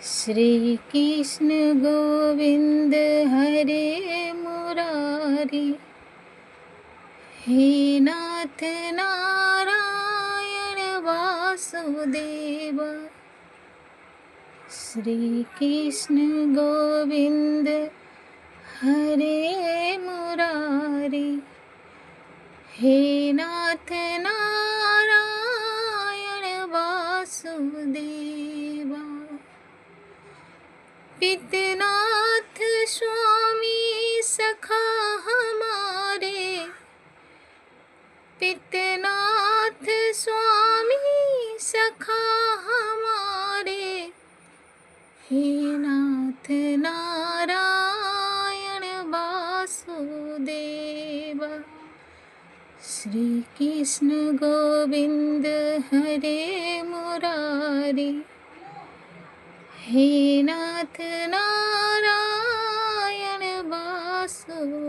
श्री कृष्ण गोविंद हरे मुरारी, हे नाथ नारायण वासुदेव। श्री कृष्ण गोविंद हरे मुरारी, हे नाथ नारायण वासुदेवा। पितनाथ स्वामी सखा हमारे, पितनाथ स्वामी सखा हमारे, हे नाथ नारायण वासुदेवा। श्री कृष्ण गोविंद हरे मुरारी, हे नाथ नारायण वासुदेवा।